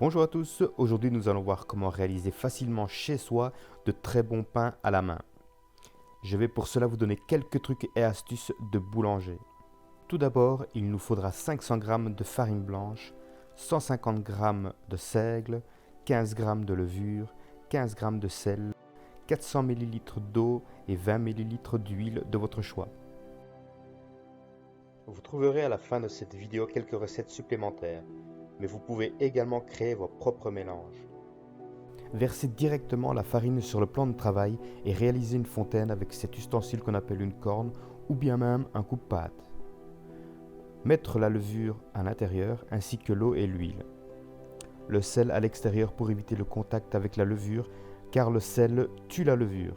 Bonjour à tous, aujourd'hui nous allons voir comment réaliser facilement chez soi de très bons pains à la main. Je vais pour cela vous donner quelques trucs et astuces de boulanger. Tout d'abord, il nous faudra 500 g de farine blanche, 150 g de seigle, 15 g de levure, 15 g de sel, 400 ml d'eau et 20 ml d'huile de votre choix. Vous trouverez à la fin de cette vidéo quelques recettes supplémentaires, mais vous pouvez également créer vos propres mélanges. Versez directement la farine sur le plan de travail et réalisez une fontaine avec cet ustensile qu'on appelle une corne ou bien même un coupe-pâte. Mettre la levure à l'intérieur ainsi que l'eau et l'huile. Le sel à l'extérieur pour éviter le contact avec la levure car le sel tue la levure.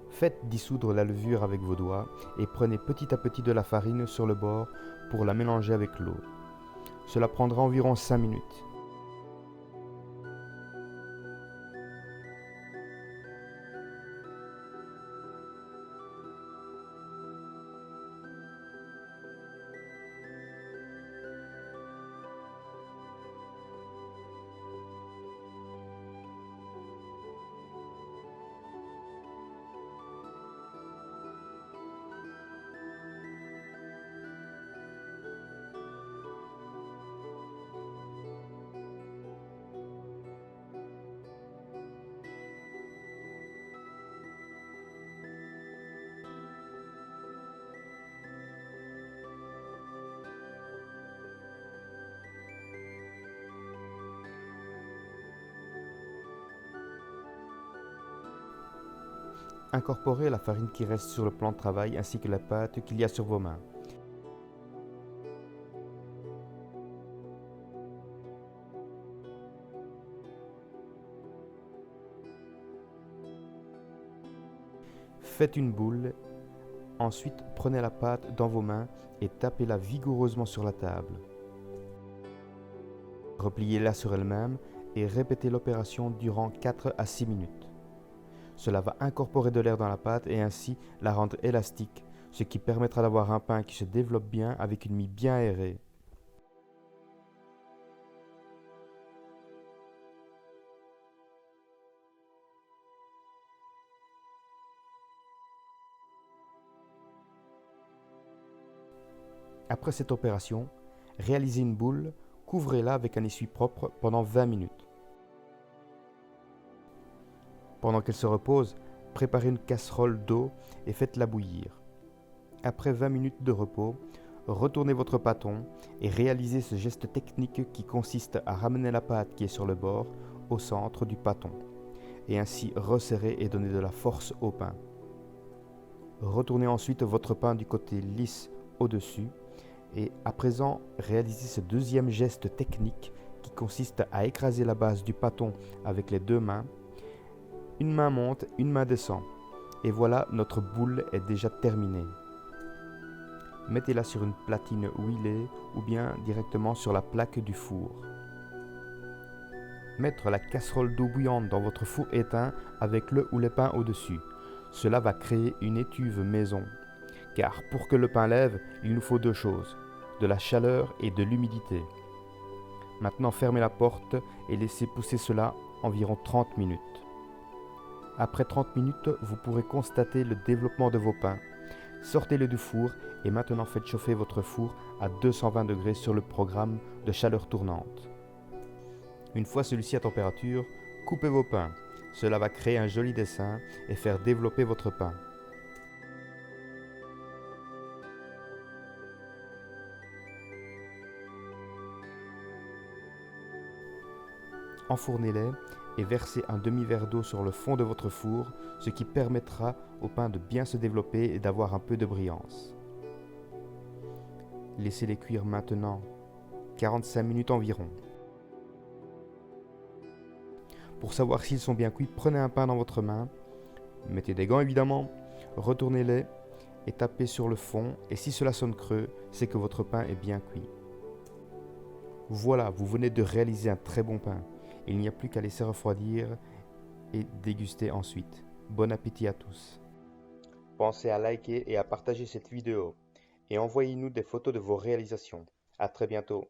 Faites dissoudre la levure avec vos doigts et prenez petit à petit de la farine sur le bord pour la mélanger avec l'eau. Cela prendra environ 5 minutes. Incorporez la farine qui reste sur le plan de travail ainsi que la pâte qu'il y a sur vos mains. Faites une boule, ensuite prenez la pâte dans vos mains et tapez-la vigoureusement sur la table. Repliez-la sur elle-même et répétez l'opération durant 4 à 6 minutes. Cela va incorporer de l'air dans la pâte et ainsi la rendre élastique, ce qui permettra d'avoir un pain qui se développe bien avec une mie bien aérée. Après cette opération, réalisez une boule, couvrez-la avec un essuie propre pendant 20 minutes. Pendant qu'elle se repose, préparez une casserole d'eau et faites-la bouillir. Après 20 minutes de repos, retournez votre pâton et réalisez ce geste technique qui consiste à ramener la pâte qui est sur le bord au centre du pâton et ainsi resserrer et donner de la force au pain. Retournez ensuite votre pain du côté lisse au-dessus et à présent réalisez ce deuxième geste technique qui consiste à écraser la base du pâton avec les deux mains. Une main monte, une main descend. Et voilà, notre boule est déjà terminée. Mettez-la sur une platine huilée ou bien directement sur la plaque du four. Mettre la casserole d'eau bouillante dans votre four éteint avec le ou les pains au-dessus. Cela va créer une étuve maison. Car pour que le pain lève, il nous faut deux choses, de la chaleur et de l'humidité. Maintenant fermez la porte et laissez pousser cela environ 30 minutes. Après 30 minutes, vous pourrez constater le développement de vos pains. Sortez-le du four et maintenant faites chauffer votre four à 220 degrés sur le programme de chaleur tournante. Une fois celui-ci à température, coupez vos pains. Cela va créer un joli dessin et faire développer votre pain. Enfournez-les et versez un demi-verre d'eau sur le fond de votre four, ce qui permettra au pain de bien se développer et d'avoir un peu de brillance. Laissez-les cuire maintenant 45 minutes environ. Pour savoir s'ils sont bien cuits, prenez un pain dans votre main, mettez des gants évidemment, retournez-les et tapez sur le fond et si cela sonne creux, c'est que votre pain est bien cuit. Voilà, vous venez de réaliser un très bon pain. Il n'y a plus qu'à laisser refroidir et déguster ensuite. Bon appétit à tous. Pensez à liker et à partager cette vidéo et envoyez-nous des photos de vos réalisations. À très bientôt.